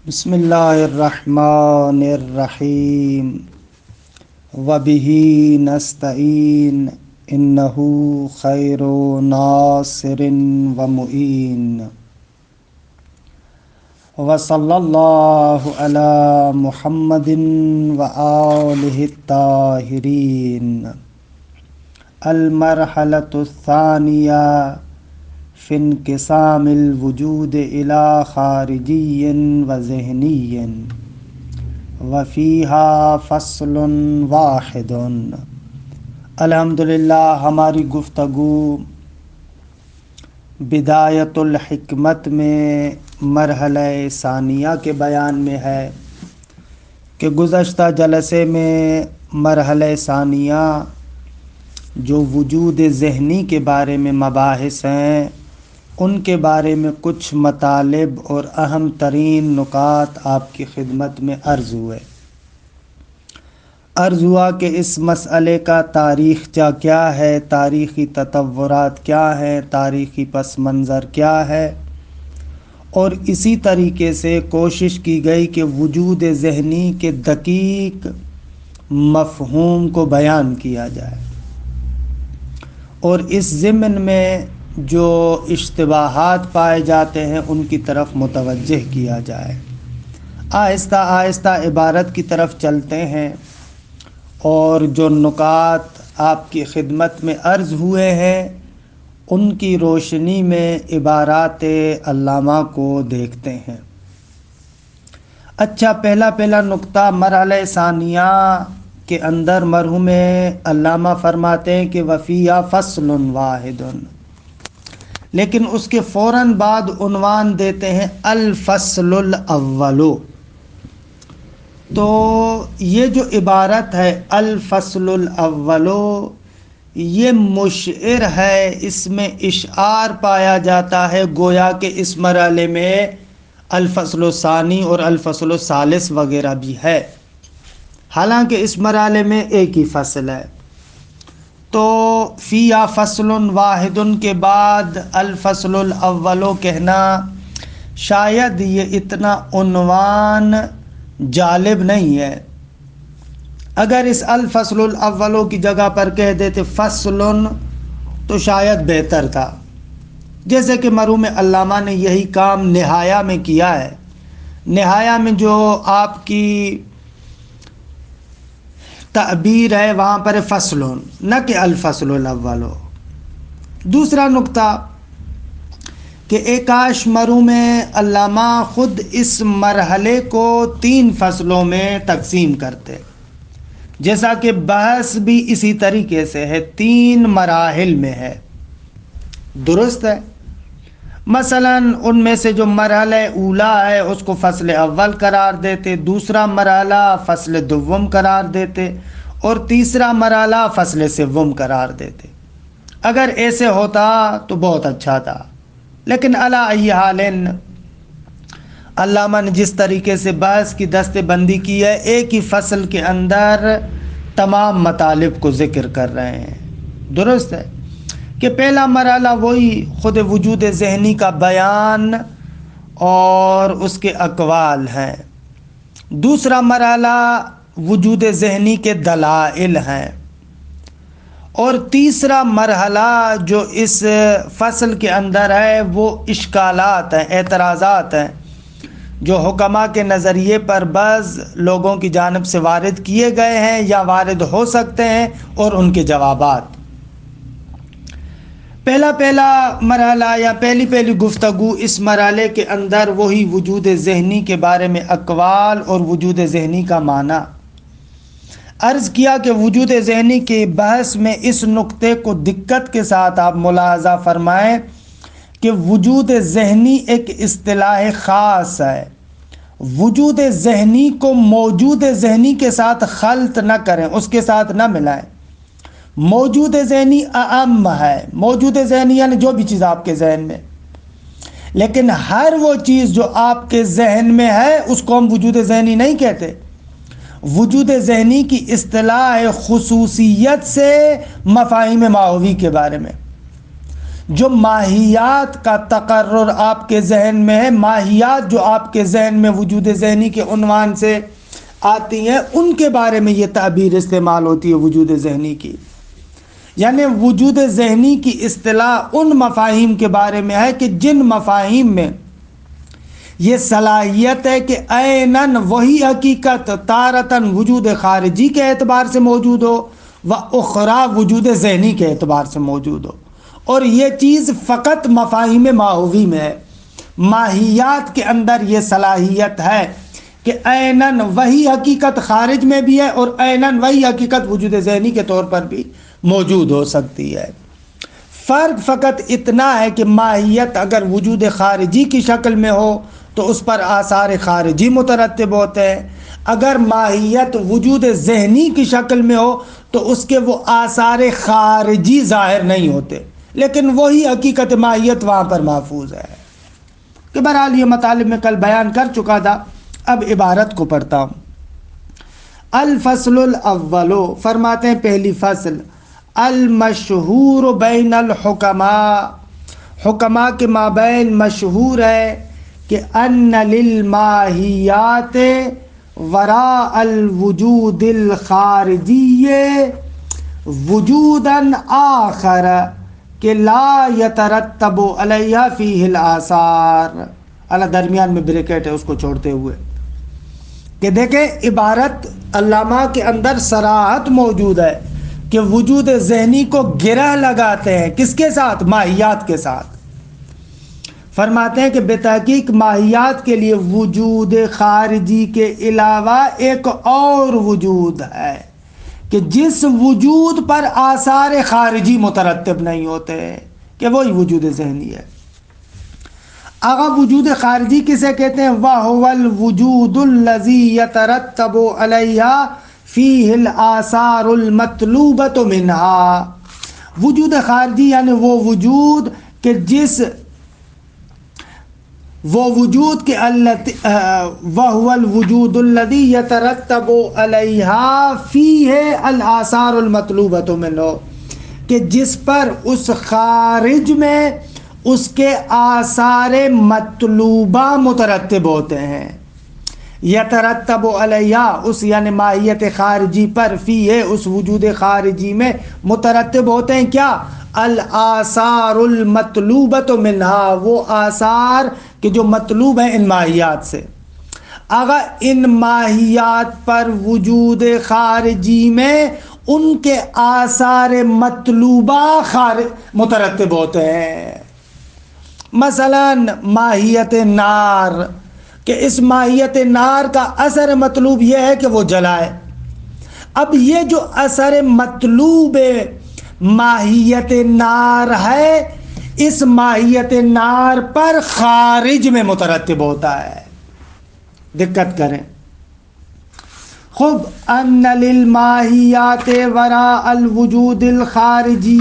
بسم اللہ الرحمن الرحیم وبہ نستعین انہ خیر ناصر ومعین وصلی اللہ علی محمد وآلہ الطاہرین المرحلۃ الثانیہ فی انقسام الوجود الی خارجی و ذہنی وفیہا فصل واحد۔ الحمدللہ ہماری گفتگو بدایت الحکمت میں مرحلہ ثانیہ کے بیان میں ہے کہ گزشتہ جلسے میں مرحلہ ثانیہ جو وجود ذہنی کے بارے میں مباحث ہیں ان کے بارے میں کچھ مطالب اور اہم ترین نکات آپ کی خدمت میں عرض ہوا کہ اس مسئلے کا تاریخچہ کیا ہے، تاریخی تطورات کیا ہیں، تاریخی پس منظر کیا ہے، اور اسی طریقے سے کوشش کی گئی کہ وجود ذہنی کے دقیق مفہوم کو بیان کیا جائے اور اس ضمن میں جو اشتباہات پائے جاتے ہیں ان کی طرف متوجہ کیا جائے۔ آہستہ آہستہ عبارت کی طرف چلتے ہیں اور جو نکات آپ کی خدمت میں عرض ہوئے ہیں ان کی روشنی میں عبارات علامہ کو دیکھتے ہیں۔ اچھا، پہلا نقطہ مرحلہ ثانیہ کے اندر مرحوم علامہ فرماتے ہیں کہ وفیہ فصل واحد، لیکن اس کے فوراً بعد عنوان دیتے ہیں الفصل الاول۔ تو یہ جو عبارت ہے الفصل الاول یہ مشعر ہے، اس میں اشعار پایا جاتا ہے گویا کہ اس مرحلے میں الفصل الثانی اور الفصل الثالث وغیرہ بھی ہے، حالانکہ اس مرحلے میں ایک ہی فصل ہے۔ تو فیہا فصل واحد کے بعد الفصل الاول کہنا شاید یہ اتنا عنوان جالب نہیں ہے۔ اگر اس الفصل الاول کی جگہ پر کہہ دیتے فصل تو شاید بہتر تھا، جیسے کہ مرحوم علامہ نے یہی کام نہایہ میں کیا ہے۔ نہایہ میں جو آپ کی تعبیر ہے وہاں پر فصل، نہ کہ الفصل الاول۔ دوسرا نقطہ کہ ایکاش مرحوم علامہ خود اس مرحلے کو 3 فصلوں میں تقسیم کرتے، جیسا کہ بحث بھی اسی طریقے سے ہے، 3 مراحل میں ہے، درست ہے۔ مثلا ان میں سے جو مرحلہ اولا ہے اس کو فصل اول قرار دیتے، دوسرا مرحلہ فصل دوم قرار دیتے اور تیسرا مرحلہ فصل سوم قرار دیتے۔ اگر ایسے ہوتا تو بہت اچھا تھا، لیکن علی ای حال علامہ نے جس طریقے سے بحث کی دستے بندی کی ہے ایک ہی فصل کے اندر تمام مطالب کو ذکر کر رہے ہیں، درست ہے کہ پہلا مرحلہ وہی خود وجود ذہنی کا بیان اور اس کے اقوال ہیں، دوسرا مرحلہ وجود ذہنی کے دلائل ہیں، اور تیسرا مرحلہ جو اس فصل کے اندر ہے وہ اشکالات ہیں، اعتراضات ہیں جو حکماء کے نظریے پر بعض لوگوں کی جانب سے وارد کیے گئے ہیں یا وارد ہو سکتے ہیں اور ان کے جوابات۔ پہلا مرحلہ یا پہلی گفتگو اس مرحلے کے اندر وہی وجود ذہنی کے بارے میں اقوال اور وجود ذہنی کا معنی عرض کیا کہ وجود ذہنی کے بحث میں اس نقطے کو دقت کے ساتھ آپ ملاحظہ فرمائیں کہ وجود ذہنی ایک اصطلاح خاص ہے، وجود ذہنی کو موجود ذہنی کے ساتھ خلط نہ کریں، اس کے ساتھ نہ ملائیں۔ موجود ذہنی اعم ہے، موجود ذہنی یعنی جو بھی چیز آپ کے ذہن میں، لیکن ہر وہ چیز جو آپ کے ذہن میں ہے اس کو ہم وجود ذہنی نہیں کہتے۔ وجود ذہنی کی اصطلاح خصوصیت سے مفاہیم ماہوی کے بارے میں، جو ماہیات کا تقرر آپ کے ذہن میں ہے، ماہیات جو آپ کے ذہن میں وجود ذہنی کے عنوان سے آتی ہیں، ان کے بارے میں یہ تعبیر استعمال ہوتی ہے وجود ذہنی کی. یعنی وجود ذہنی کی اصطلاح ان مفاہیم کے بارے میں ہے کہ جن مفاہیم میں یہ صلاحیت ہے کہ عیناً وہی حقیقت تارتاً وجود خارجی کے اعتبار سے موجود ہو و اخرى وجود ذہنی کے اعتبار سے موجود ہو، اور یہ چیز فقط مفاہیم ماہوی میں ہے. ماہیات کے اندر یہ صلاحیت ہے کہ عیناً وہی حقیقت خارج میں بھی ہے اور عیناً وہی حقیقت وجود ذہنی کے طور پر بھی موجود ہو سکتی ہے. فرق فقط اتنا ہے کہ ماہیت اگر وجود خارجی کی شکل میں ہو تو اس پر آثار خارجی مترتب ہوتے ہیں، اگر ماہیت وجود ذہنی کی شکل میں ہو تو اس کے وہ آثار خارجی ظاہر نہیں ہوتے، لیکن وہی حقیقت ماہیت وہاں پر محفوظ ہے. کہ بہرحال یہ مطالب میں کل بیان کر چکا تھا، اب عبارت کو پڑھتا ہوں. الفصل الاول، فرماتے ہیں پہلی فصل، المشہور بین الحکماء، حکماء کے مابین مشہور ہے کہ ان للماہیات وراء الوجود الخارجی وجودا آخر کہ لا یترتب علیہ فیہ الآثار. اللہ درمیان میں بریکٹ ہے اس کو چھوڑتے ہوئے کہ دیکھیں عبارت علامہ کے اندر صراحت موجود ہے کہ وجود ذہنی کو گرہ لگاتے ہیں کس کے ساتھ؟ ماہیات کے ساتھ. فرماتے ہیں کہ بتحقیق ماہیات کے لیے وجود خارجی کے علاوہ ایک اور وجود ہے کہ جس وجود پر آثار خارجی مترتب نہیں ہوتے، کہ وہی وجود ذہنی ہے. آغا وجود خارجی کسے کہتے ہیں؟ وَهُوَ الْوُجُودُ الَّذِي يَتَرَتَّبُ عَلَيْهَا فِيهِ الْآثَارُ الْمَطْلُوبَةُ مِنْهَا. وجود خارجی یعنی وہ وجود کہ جس وہ وجود کے وَهُوَ الْوُجُودُ الَّذِي يَتَرَتَّبُ عَلَيْهَا فِيهِ الْآثَارُ الْمَطْلُوبَةُ مِنْهُ، کہ جس پر اس خارج میں اس کے آثار مطلوبہ مترتب ہوتے ہیں. یترتب علیہ اس یعنی ماہیت خارجی پر، فی ہے اس وجود خارجی میں مترتب ہوتے ہیں کیا؟ الآثار المطلوبۃ منہا، وہ آثار کہ جو مطلوب ہیں ان ماہیات سے. اگر ان ماہیات پر وجود خارجی میں ان کے آثار مطلوبہ مترتب ہوتے ہیں. مثلا ماہیت نار، کہ اس ماہیت نار کا اثر مطلوب یہ ہے کہ وہ جلائے. اب یہ جو اثر مطلوب ماہیت نار ہے، اس ماہیت نار پر خارج میں مترتب ہوتا ہے. دقت کریں خوب، ان للماہیات وراء الوجود الخارجی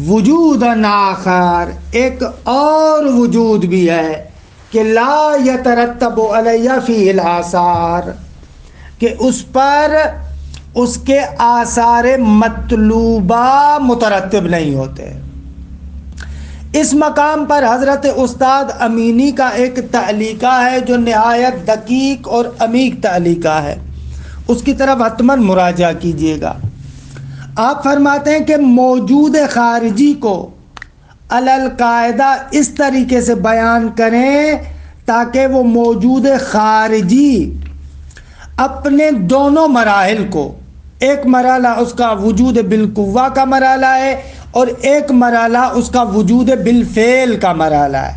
وجود آخر، ایک اور وجود بھی ہے کہ لا یترتب علیہ فیہ الآثار، کہ اس پر اس کے آثار مطلوبہ مترتب نہیں ہوتے. اس مقام پر حضرت استاد امینی کا ایک تعلیقہ ہے جو نہایت دقیق اور عمیق تعلیقہ ہے، اس کی طرف حتماً مراجعہ کیجیے گا. آپ فرماتے ہیں کہ موجود خارجی کو علی القاعدہ اس طریقے سے بیان کریں تاکہ وہ موجود خارجی اپنے دونوں مراحل کو، ایک مرحلہ اس کا وجود بالقوہ کا مرحلہ ہے اور ایک مرحلہ اس کا وجود بالفعل کا مرحلہ ہے.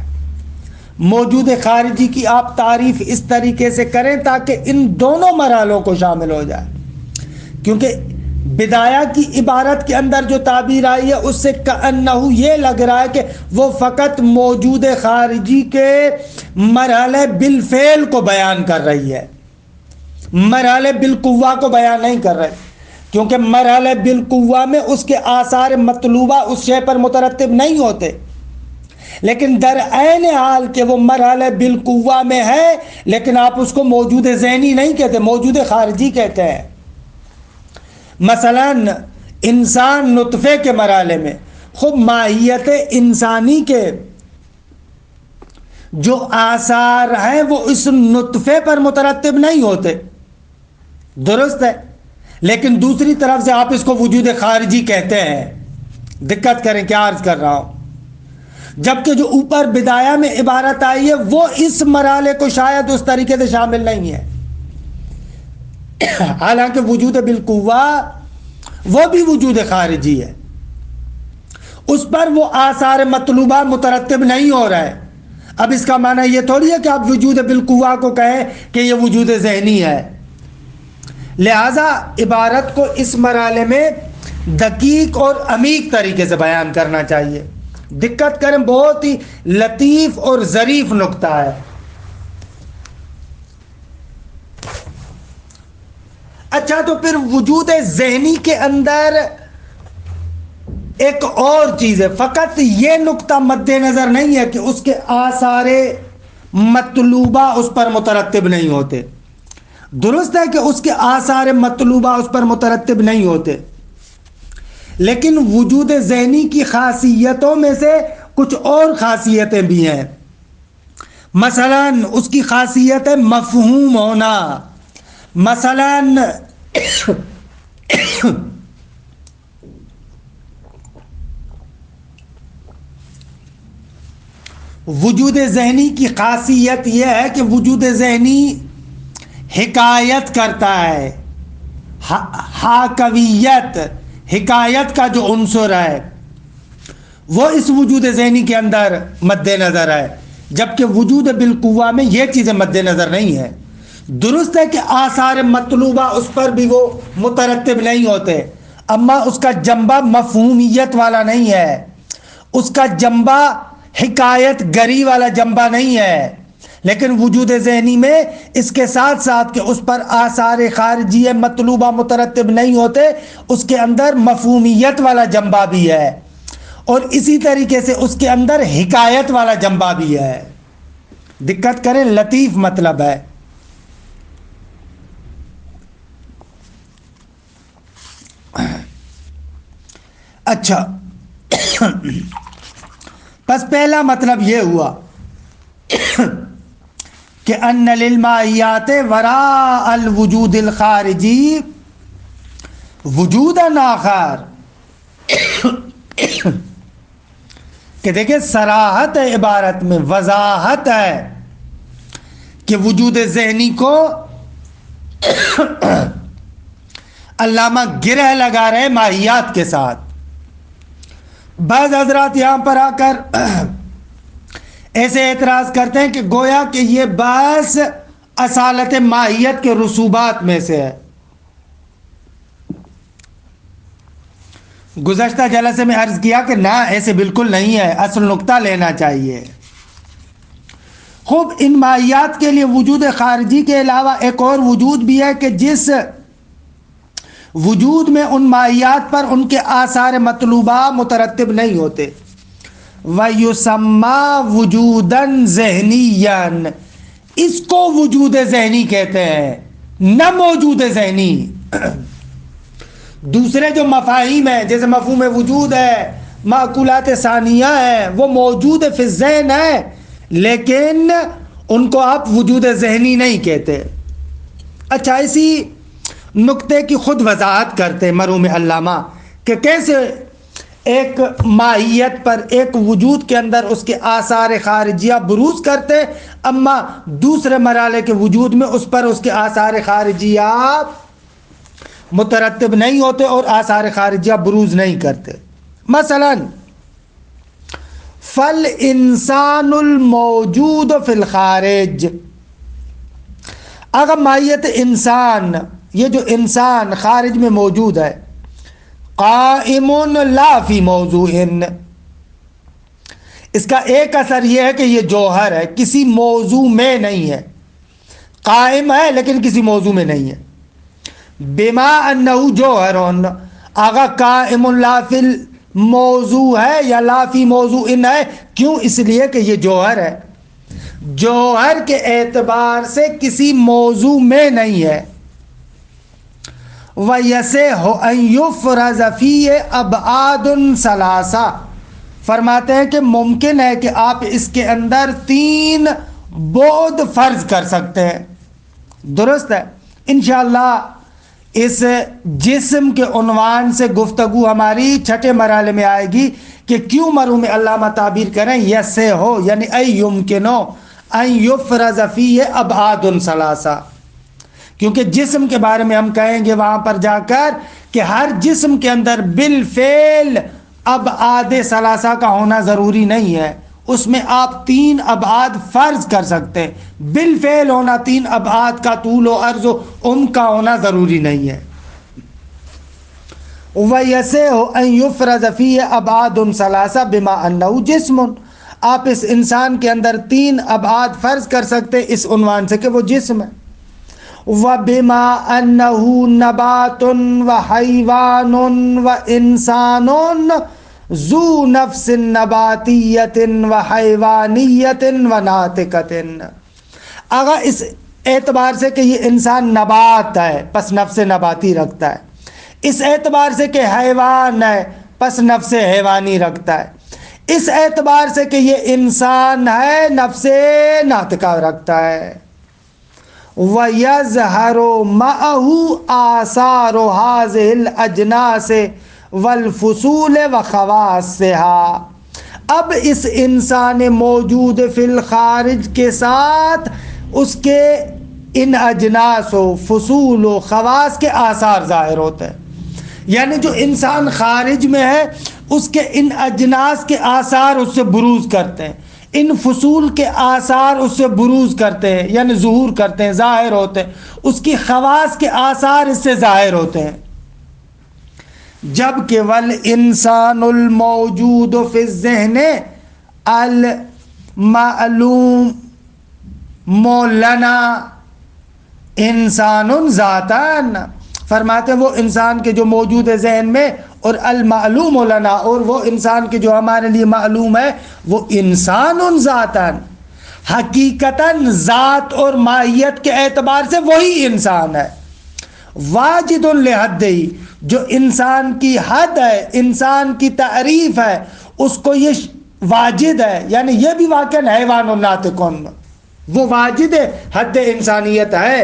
موجود خارجی کی آپ تعریف اس طریقے سے کریں تاکہ ان دونوں مرحلوں کو شامل ہو جائے، کیونکہ بدایہ کی عبارت کے اندر جو تعبیر آئی ہے اس سے کأنہ یہ لگ رہا ہے کہ وہ فقط موجود خارجی کے مرحلہ بالفعل کو بیان کر رہی ہے، مرحلہ بالقوہ کو بیان نہیں کر رہے، کیونکہ مرحلہ بالقوہ میں اس کے آثار مطلوبہ اس شے پر مترتب نہیں ہوتے، لیکن در عین حال کہ وہ مرحلہ بالقوہ میں ہے لیکن آپ اس کو موجود ذہنی نہیں کہتے، موجود خارجی کہتے ہیں. مثلا انسان نطفے کے مرحلے میں، خب ماہیت انسانی کے جو آثار ہیں وہ اس نطفے پر مترتب نہیں ہوتے، درست ہے، لیکن دوسری طرف سے آپ اس کو وجود خارجی کہتے ہیں۔ دقت کریں کیا عرض کر رہا ہوں، جبکہ جو اوپر بدایہ میں عبارت آئی ہے وہ اس مرحلے کو شاید اس طریقے سے شامل نہیں ہے۔ حالانکہ وجود بالقوہ وہ بھی وجود خارجی ہے، اس پر وہ آثار مطلوبہ مترتب نہیں ہو رہا ہے۔ اب اس کا معنی یہ تھوڑی ہے کہ آپ وجود بالقوہ کو کہیں کہ یہ وجود ذہنی ہے۔ لہذا عبارت کو اس مرحلے میں دقیق اور عمیق طریقے سے بیان کرنا چاہیے۔ دقت کریں، بہت ہی لطیف اور ظریف نقطہ ہے۔ اچھا، تو پھر وجود ذہنی کے اندر ایک اور چیز ہے، فقط یہ نقطہ مد نظر نہیں ہے کہ اس کے آثار مطلوبہ اس پر مترتب نہیں ہوتے۔ درست ہے کہ اس کے آثار مطلوبہ اس پر مترتب نہیں ہوتے، لیکن وجود ذہنی کی خاصیتوں میں سے کچھ اور خاصیتیں بھی ہیں۔ مثلا اس کی خاصیت ہے مفہوم ہونا۔ مثلا وجود ذہنی کی خاصیت یہ ہے کہ وجود ذہنی حکایت کرتا ہے، حاکویت، حکایت کا جو عنصر ہے وہ اس وجود ذہنی کے اندر مد نظر ہے، جبکہ وجود بالقوہ میں یہ چیزیں مد نظر نہیں ہیں۔ درست ہے کہ آثار مطلوبہ اس پر بھی وہ مترتب نہیں ہوتے، اما اس کا جنبہ مفہومیت والا نہیں ہے، اس کا جنبہ حکایت گری والا جنبہ نہیں ہے۔ لیکن وجود ذہنی میں اس کے ساتھ ساتھ کہ اس پر آثار خارجی مطلوبہ مترتب نہیں ہوتے، اس کے اندر مفہومیت والا جنبہ بھی ہے، اور اسی طریقے سے اس کے اندر حکایت والا جنبہ بھی ہے۔ دقت کریں، لطیف مطلب ہے۔ اچھا، بس پہلا مطلب یہ ہوا کہ ان للمائیات وراء الوجود الخارجی وجودا آخر، کہ دیکھیں صراحت ہے عبارت میں، وضاحت ہے کہ وجود ذہنی کو علامہ گرہ لگا رہے ماہیات کے ساتھ۔ بعض حضرات یہاں پر آ کر ایسے اعتراض کرتے ہیں کہ گویا کہ یہ بحث اصالت ماہیت کے رسوبات میں سے ہے۔ گزشتہ جلسے میں عرض کیا کہ نہ، ایسے بالکل نہیں ہے، اصل نقطہ لینا چاہیے۔ خوب، ان ماہیات کے لیے وجود خارجی کے علاوہ ایک اور وجود بھی ہے کہ جس وجود میں ان ماہیات پر ان کے آثار مطلوبہ مترتب نہیں ہوتے، وَيُسَمَّى وُجُودًا ذہنیًا، اس کو وجود ذہنی کہتے ہیں، نہ موجود ذہنی۔ دوسرے جو مفاہیم ہیں جیسے مفہوم وجود ہے، معقولات ثانیہ ہیں، وہ موجود فی الذہن ہے، لیکن ان کو آپ وجود ذہنی نہیں کہتے۔ اچھا، اسی نقطے کی خود وضاحت کرتے مرحوم علامہ کہ کیسے ایک ماہیت پر، ایک وجود کے اندر اس کے آثار خارجیہ بروز کرتے، اما دوسرے مرحلے کے وجود میں اس پر اس کے آثار خارجیہ مترتب نہیں ہوتے اور آثار خارجیہ بروز نہیں کرتے۔ مثلا فَالْإِنسَانُ الْمَوْجُودُ فِي الْخَارِجِ، اگر ماہیت انسان، یہ جو انسان خارج میں موجود ہے، قائم لا فی موضوع، اس کا ایک اثر یہ ہے کہ یہ جوہر ہے، کسی موضوع میں نہیں ہے، قائم ہے لیکن کسی موضوع میں نہیں ہے۔ بما انہ جوہر، آگا قائم لا فی موضوع ہے یا لا فی موضوع ہے، کیوں؟ اس لیے کہ یہ جوہر ہے، جوہر کے اعتبار سے کسی موضوع میں نہیں ہے۔ وَيَسِعُ أَن يُفْرَزَ فِيهِ أَبْعَادٌ ثَلَاثَةٌ، فرماتے ہیں کہ ممکن ہے کہ آپ اس کے اندر 3 بعد فرض کر سکتے ہیں. درست ہے. انشاءاللہ اس جسم کے عنوان سے گفتگو ہماری 6 مرحلے میں آئے گی کہ کیوں مرحوم علامہ تعبیر کریں یَسِعُ یعنی اَن يُمْكِنُ أَن يُفْرَزَ فِيهِ أَبْعَادٌ ثَلَاثَةٌ، کیونکہ جسم کے بارے میں ہم کہیں گے وہاں پر جا کر کہ ہر جسم کے اندر بالفعل ابعاد ثلاثہ کا ہونا ضروری نہیں ہے، اس میں آپ 3 ابعاد فرض کر سکتے ہیں. بالفعل ہونا 3 ابعاد کا طول و عرض و عمق کا ہونا ضروری نہیں ہے. وَيَسِعُ أَن يُفْرَزَ فِيهِ أَبْعَادٌ ثَلَاثَةٌ بِمَا أَنَّهُ جِسْمٌ، آپ اس انسان کے اندر 3 ابعاد فرض کر سکتے ہیں اس عنوان سے کہ وہ جسم ہے. وَبِمَا أَنَّهُ نَبَاتٌ وَحَيْوَانٌ وَإِنسَانٌ ذُو نَفْسٍ نَبَاتِيَّةٍ وَحَيْوَانِيَّةٍ وَنَاطِقَةٍ، اگر اس اعتبار سے کہ یہ انسان نبات ہے پس نفس نباتی رکھتا ہے، اس اعتبار سے کہ حیوان ہے پس نفس حیوانی رکھتا ہے، اس اعتبار سے کہ یہ انسان ہے نفس ناطقہ رکھتا ہے. وَيَظْهَرُ مَعَهُ آثَارُ هَذِهِ الْأَجْنَاسِ وَالْفُصُولِ وَخَوَاصِّهَا، اب اس انسان موجود فی الخارج کے ساتھ اس کے ان اجناس و فصول و خواص کے آثار ظاہر ہوتے ہیں. یعنی جو انسان خارج میں ہے اس کے ان اجناس کے آثار اس سے بروز کرتے ہیں، ان فصول کے آثار اس سے بروز کرتے ہیں یعنی ظہور کرتے ہیں، ظاہر ہوتے ہیں، اس کی خواص کے آثار اس سے ظاہر ہوتے ہیں. جبکہ والانسان الموجود فی الذہن المعلوم مولانا انسان ذاتان، فرماتے ہیں وہ انسان کے جو موجود ہے ذہن میں اور المعلوم لنا، اور وہ انسان کے جو ہمارے لیے معلوم ہے وہ انسان ذاتان، حقیقتاً ذات اور ماہیت کے اعتبار سے وہی انسان ہے. واجد لحدہی، جو انسان کی حد ہے، انسان کی تعریف ہے، اس کو یہ واجد ہے، یعنی یہ بھی واقعاً حیوان ناطقون، وہ واجد حد انسانیت ہے.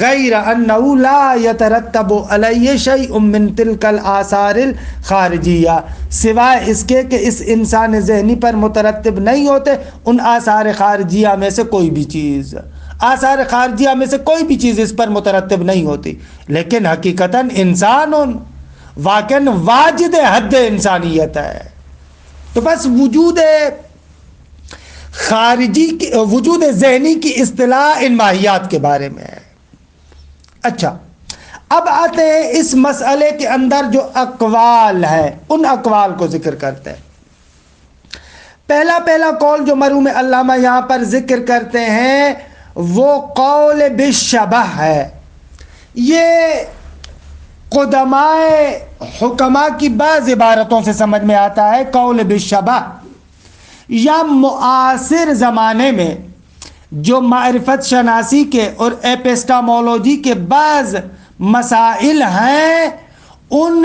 غیر انہ لا یترتب علیہ شیء من تلک الآثار الخارجیہ، سوائے اس کے کہ اس انسان ذہنی پر مترتب نہیں ہوتے ان آثار خارجیہ میں سے کوئی بھی چیز، آثار خارجیہ میں سے کوئی بھی چیز اس پر مترتب نہیں ہوتی، لیکن حقیقتاً انسان واقعاً واجد حد انسانیت ہے. تو بس وجود خارجی کی، وجود ذہنی کی اصطلاح ان ماہیات کے بارے میں ہے. اچھا، اب آتے ہیں اس مسئلے کے اندر جو اقوال ہے ان اقوال کو ذکر کرتے ہیں. پہلا قول جو مرحوم علامہ یہاں پر ذکر کرتے ہیں وہ قول بالشبہ ہے. یہ قدمائے حکماء کی بعض عبارتوں سے سمجھ میں آتا ہے. قول بالشبہ یا معاصر زمانے میں جو معرفت شناسی کے اور ایپسٹامولوجی کے بعض مسائل ہیں، ان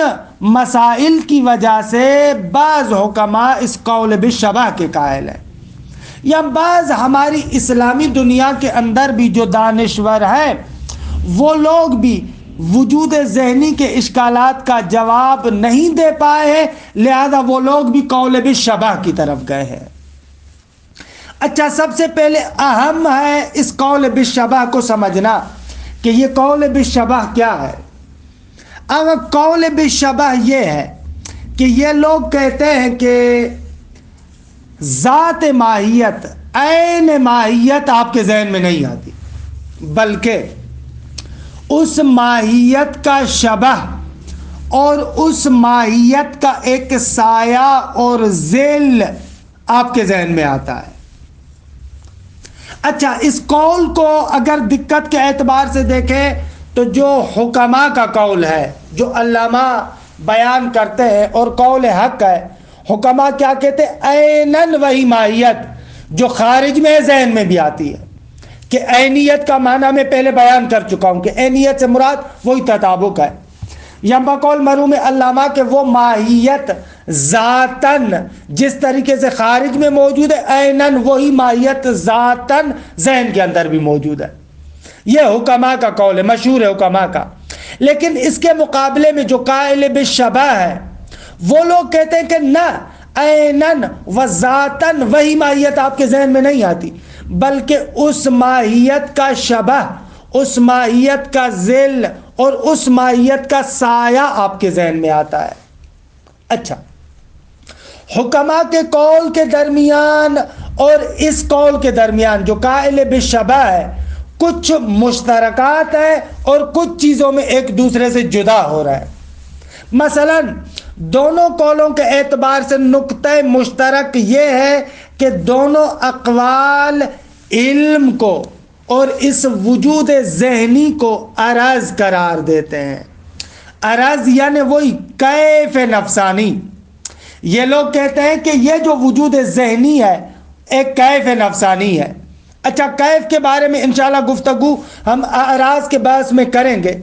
مسائل کی وجہ سے بعض حکماء اس قول بالشبہ کے قائل ہیں، یا بعض ہماری اسلامی دنیا کے اندر بھی جو دانشور ہیں وہ لوگ بھی وجود ذہنی کے اشکالات کا جواب نہیں دے پائے ہیں، لہذا وہ لوگ بھی قول بالشبہ کی طرف گئے ہیں. اچھا، سب سے پہلے اہم ہے اس قول بالشبہ کو سمجھنا کہ یہ قول بالشبہ کیا ہے. اب قول بالشبہ یہ ہے کہ یہ لوگ کہتے ہیں کہ ذات ماہیت، عین ماہیت آپ کے ذہن میں نہیں آتی، بلکہ اس ماہیت کا شبہ اور اس ماہیت کا ایک سایہ اور ذیل آپ کے ذہن میں آتا ہے. اچھا، اس قول کو اگر دقت کے اعتبار سے دیکھیں تو جو حکماء کا قول ہے جو علامہ بیان کرتے ہیں اور قول حق ہے، حکماء کیا کہتے ہیں؟ عیناً وہی ماہیت جو خارج میں ذہن میں بھی آتی ہے، کہ عینیت کا معنی میں پہلے بیان کر چکا ہوں کہ عینیت سے مراد وہی تطابق ہے، یا بقول مرحوم علامہ کہ وہ ماہیت ذاتن جس طریقے سے خارج میں موجود ہے، عینن وہی ماہیت ذاتن ذہن کے اندر بھی موجود ہے۔ یہ حکماء کا قول ہے، مشہور ہے حکماء کا۔ لیکن اس کے مقابلے میں جو قائل بالشبہ ہے وہ لوگ کہتے ہیں کہ نہ، عینن و ذاتن وہی ماہیت آپ کے ذہن میں نہیں آتی، بلکہ اس ماہیت کا شبہ، اس ماہیت کا ذل اور اس ماہیت کا سایہ آپ کے ذہن میں آتا ہے۔ اچھا، حکماء کے قول کے درمیان اور اس قول کے درمیان جو قائل بالشبہ ہے کچھ مشترکات ہیں اور کچھ چیزوں میں ایک دوسرے سے جدا ہو رہا ہے۔ مثلا دونوں قولوں کے اعتبار سے نقطہ مشترک یہ ہے کہ دونوں اقوال علم کو اور اس وجود ذہنی کو عرض قرار دیتے ہیں۔ عرض یعنی وہی کیف نفسانی۔ یہ لوگ کہتے ہیں کہ یہ جو وجود ذہنی ہے ایک کیف نفسانی ہے۔ اچھا، کیف کے بارے میں انشاءاللہ گفتگو ہم اعراض کے بحث میں کریں گے۔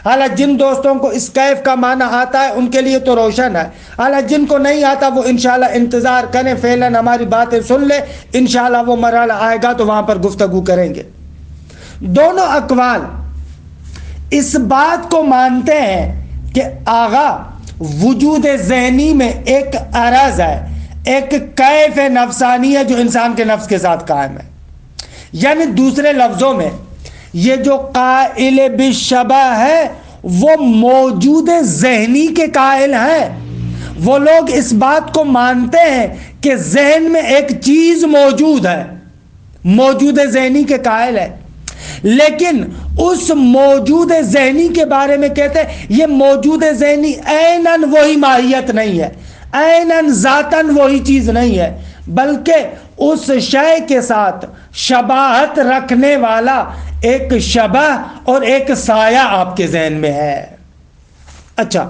حالانکہ جن دوستوں کو اس کیف کا معنی آتا ہے ان کے لیے تو روشن ہے، حالانکہ جن کو نہیں آتا وہ انشاءاللہ انتظار کریں، فعلاً ہماری باتیں سن لے، انشاءاللہ وہ مرحلہ آئے گا تو وہاں پر گفتگو کریں گے۔ دونوں اقوال اس بات کو مانتے ہیں کہ آغا وجود ذہنی میں ایک عرض ہے، ایک کیف نفسانی ہے جو انسان کے نفس کے ساتھ قائم ہے۔ یعنی دوسرے لفظوں میں یہ جو قائل بالشبہ ہے وہ موجود ذہنی کے قائل ہیں۔ وہ لوگ اس بات کو مانتے ہیں کہ ذہن میں ایک چیز موجود ہے، موجود ذہنی کے قائل ہے، لیکن اس موجود ذہنی کے بارے میں کہتے ہیں یہ موجود ذہنی عیناً وہی ماہیت نہیں ہے، عیناً ذاتاً وہی چیز نہیں ہے، بلکہ اس شے کے ساتھ شباہت رکھنے والا ایک شبہ اور ایک سایہ آپ کے ذہن میں ہے۔ اچھا،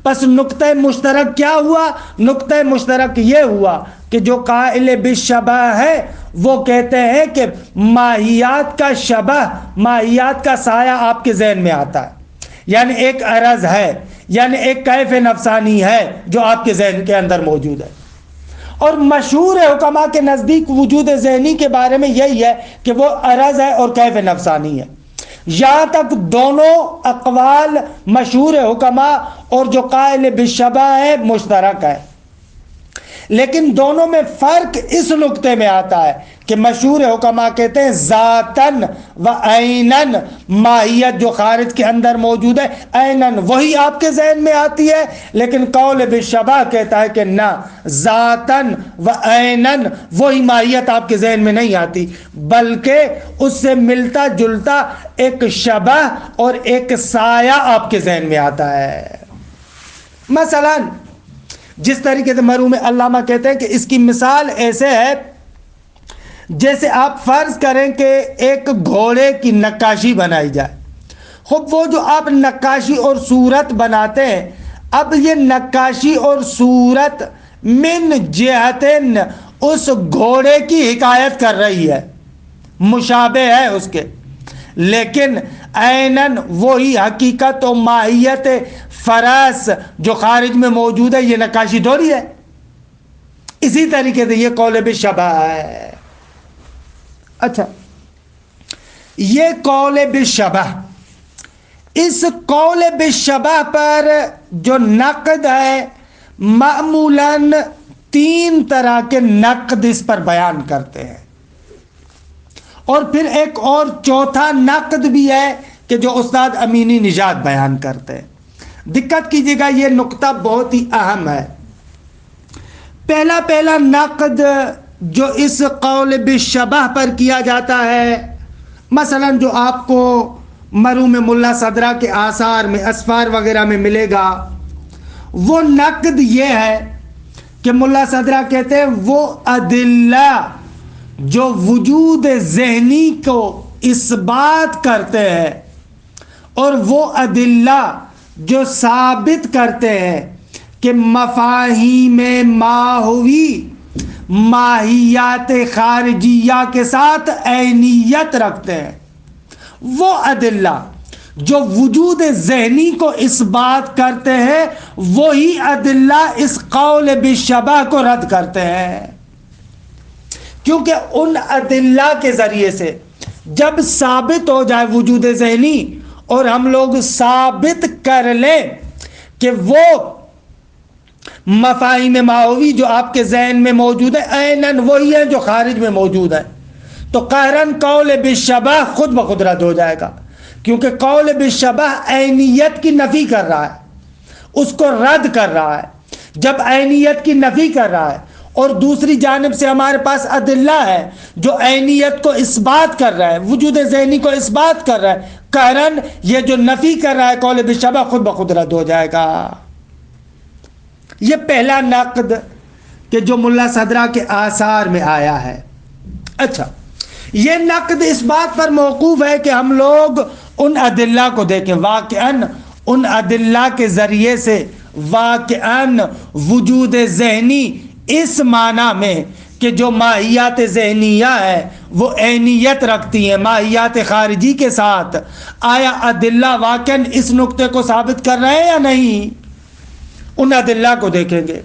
پس نقطہ مشترک کیا ہوا؟ نقطہ مشترک یہ ہوا کہ جو قائل بالشبہ ہے وہ کہتے ہیں کہ ماہیات کا شبہ، ماہیات کا سایہ آپ کے ذہن میں آتا ہے، یعنی ایک عرض ہے، یعنی ایک کیف نفسانی ہے جو آپ کے ذہن کے اندر موجود ہے۔ اور مشہور حکماء کے نزدیک وجود ذہنی کے بارے میں یہی ہے کہ وہ عرض ہے اور کیف نفسانی ہے۔ یہاں تک دونوں اقوال مشہور حکماء اور جو قائل بالشبہ ہے مشترک ہے، لیکن دونوں میں فرق اس نقطے میں آتا ہے کہ مشہور حکماء کہتے ہیں ذاتن و عینن ماہیت جو خارج کے اندر موجود ہے عینن وہی آپ کے ذہن میں آتی ہے، لیکن قول بالشبہ کہتا ہے کہ نہ، ذاتن و عینن وہی ماہیت آپ کے ذہن میں نہیں آتی، بلکہ اس سے ملتا جلتا ایک شبہ اور ایک سایہ آپ کے ذہن میں آتا ہے۔ مثلا جس طریقے سے مرحوم علامہ کہتے ہیں کہ اس کی مثال ایسے ہے جیسے آپ فرض کریں کہ ایک گھوڑے کی نقاشی بنائی جائے۔ خب وہ جو آپ نقاشی اور صورت بناتے ہیں، اب یہ نقاشی اور صورت من جہتن اس گھوڑے کی حکایت کر رہی ہے، مشابہ ہے اس کے، لیکن عیناً وہی حقیقت و ماہیت فرس جو خارج میں موجود ہے یہ نقاشی تھوڑی ہے۔ اسی طریقے سے یہ قول بالشبہ ہے۔ اچھا، یہ قول بالشبہ، اس قول بالشبہ پر جو نقد ہے معمولاً 3 طرح کے نقد اس پر بیان کرتے ہیں، اور پھر ایک اور چوتھا نقد بھی ہے کہ جو استاد امینی نژاد بیان کرتے ہیں۔ دقت کیجیے گا، یہ نقطہ بہت ہی اہم ہے۔ پہلا نقد جو اس قول بالشبہ پر کیا جاتا ہے، مثلا جو آپ کو مرحوم ملا صدرہ کے آثار میں، اسفار وغیرہ میں ملے گا، وہ نقد یہ ہے کہ ملا صدرہ کہتے ہیں وہ ادلہ جو وجود ذہنی کو اس بات کرتے ہیں اور وہ ادلہ جو ثابت کرتے ہیں کہ مفاہیم ماہوی ماہیات خارجیہ کے ساتھ عینیت رکھتے ہیں، وہ ادلہ جو وجود ذہنی کو اس بات کرتے ہیں، وہی ادلہ اس قول بالشبہ کو رد کرتے ہیں، کیونکہ ان ادلہ کے ذریعے سے جب ثابت ہو جائے وجود ذہنی اور ہم لوگ ثابت کر لیں کہ وہ مفاہیم ماہوی جو آپ کے ذہن میں موجود ہے عیناً وہی ہے جو خارج میں موجود ہے، تو قہراً قول بالشبہ خود بخود رد ہو جائے گا، کیونکہ قول بالشبہ عینیت کی نفی کر رہا ہے، اس کو رد کر رہا ہے۔ جب عینیت کی نفی کر رہا ہے اور دوسری جانب سے ہمارے پاس ادلہ ہے جو عینیت کو اس بات کر رہا ہے، وجود ذہنی کو اس بات کر رہا ہے، قہراً یہ جو نفی کر رہا ہے قول بالشبہ خود بخود رد ہو جائے گا۔ یہ پہلا نقد کہ جو ملا صدرہ کے آثار میں آیا ہے۔ اچھا، یہ نقد اس بات پر موقوف ہے کہ ہم لوگ ان ادلہ کو دیکھیں، واقعاً ان ادلہ کے ذریعے سے واقعاً وجود ذہنی اس معنی میں کہ جو ماہیات ذہنیہ ہے وہ عینیت رکھتی ہیں ماہیات خارجی کے ساتھ، آیا ادلہ واقعاً اس نقطے کو ثابت کر رہے ہیں یا نہیں؟ ان ادلہ کو دیکھیں گے،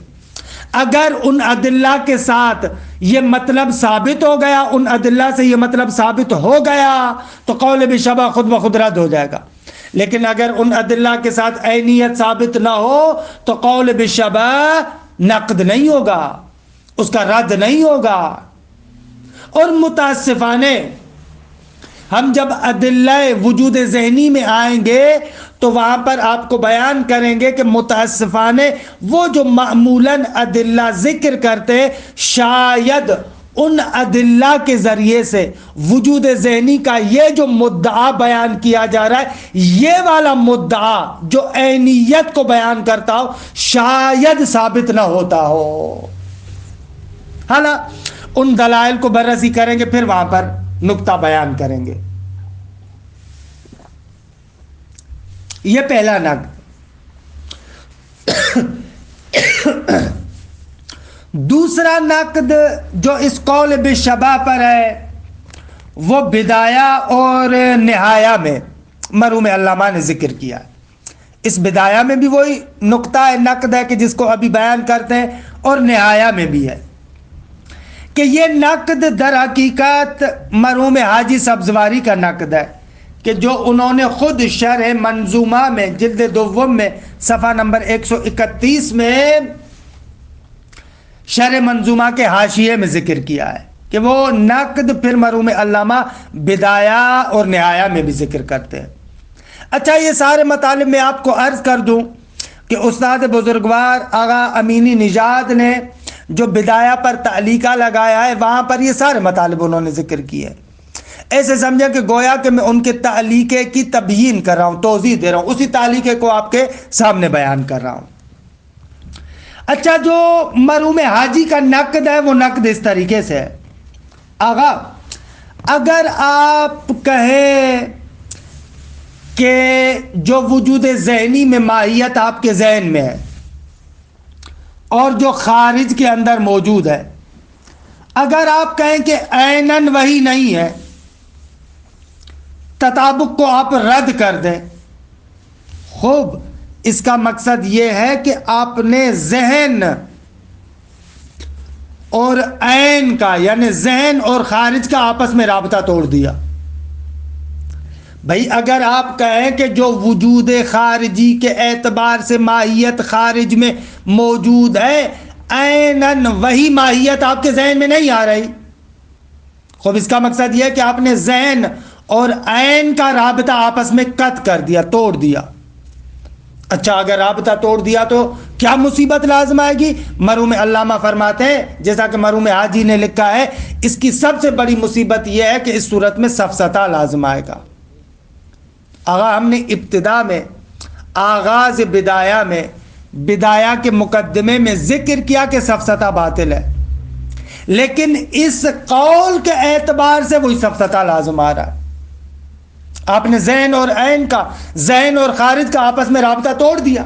اگر ان ادلہ کے ساتھ یہ مطلب ثابت ہو گیا، ان ادلہ سے یہ مطلب ثابت ہو گیا تو قول بالشبہ خود بخود رد ہو جائے گا، لیکن اگر ان ادلہ کے ساتھ عینیت ثابت نہ ہو تو قول بالشبہ نقد نہیں ہوگا، اس کا رد نہیں ہوگا۔ اور متاسفانہ ہم جب ادلہ وجود ذہنی میں آئیں گے تو وہاں پر آپ کو بیان کریں گے کہ متاسفانہ وہ جو معمولاً ادلہ ذکر کرتے شاید ان ادلہ کے ذریعے سے وجود ذہنی کا یہ جو مدعا بیان کیا جا رہا ہے، یہ والا مدعا جو عینیت کو بیان کرتا ہو شاید ثابت نہ ہوتا ہو۔ حالانکہ ان دلائل کو بررسی کریں گے، پھر وہاں پر نقطہ بیان کریں گے۔ یہ پہلا نقد۔ دوسرا نقد جو اس قول بالشبہ پر ہے وہ بدایہ اور نہایہ میں مرحوم علامہ نے ذکر کیا ہے۔ اس بدایہ میں بھی وہی نقطہ نقد ہے کہ جس کو ابھی بیان کرتے ہیں، اور نہایہ میں بھی ہے کہ یہ نقد در حقیقت مرحوم حاجی سبزواری کا نقد ہے کہ جو انہوں نے خود شرح منظومہ میں جلد دوم میں صفحہ نمبر 131 میں شرح منظومہ کے حاشیے میں ذکر کیا ہے کہ وہ نقد پھر مرحوم علامہ بدایہ اور نہایہ میں بھی ذکر کرتے ہیں۔ اچھا، یہ سارے مطالب میں آپ کو عرض کر دوں کہ استاد بزرگوار آغا امینی نژاد نے جو بدایہ پر تعلیقہ لگایا ہے وہاں پر یہ سارے مطالب انہوں نے ذکر کیے ہیں۔ ایسے سمجھے کہ گویا کہ میں ان کے تعلیقے کی تبیین کر رہا ہوں، توضیح دے رہا ہوں، اسی تعلیقے کو آپ کے سامنے بیان کر رہا ہوں۔ اچھا، جو مرحوم حاجی کا نقد ہے وہ نقد اس طریقے سے ہے، آغا اگر آپ کہیں کہ جو وجود ذہنی میں ماہیت آپ کے ذہن میں ہے اور جو خارج کے اندر موجود ہے، اگر آپ کہیں کہ عیناً وہی نہیں ہے، تطابق کو آپ رد کر دیں، خوب، اس کا مقصد یہ ہے کہ آپ نے ذہن اور عین کا یعنی ذہن اور خارج کا آپس میں رابطہ توڑ دیا۔ بھائی اگر آپ کہیں کہ جو وجود خارجی کے اعتبار سے ماہیت خارج میں موجود ہے عیناً وہی ماہیت آپ کے ذہن میں نہیں آ رہی، خوب، اس کا مقصد یہ ہے کہ آپ نے ذہن اور عین کا رابطہ آپس میں قطع کر دیا، توڑ دیا۔ اچھا، اگر رابطہ توڑ دیا تو کیا مصیبت لازم آئے گی؟ مرحوم علامہ فرماتے ہیں جیسا کہ مرحوم حاجی نے لکھا ہے، اس کی سب سے بڑی مصیبت یہ ہے کہ اس صورت میں سفسطہ لازم آئے گا۔ آغا ہم نے ابتدا میں آغاز بدایہ میں بدایہ کے مقدمے میں ذکر کیا کہ سفسطہ باطل ہے، لیکن اس قول کے اعتبار سے وہی سفسطہ لازم آ رہا ہے۔ آپ نے ذہن اور عین کا، ذہن اور خارج کا آپس میں رابطہ توڑ دیا۔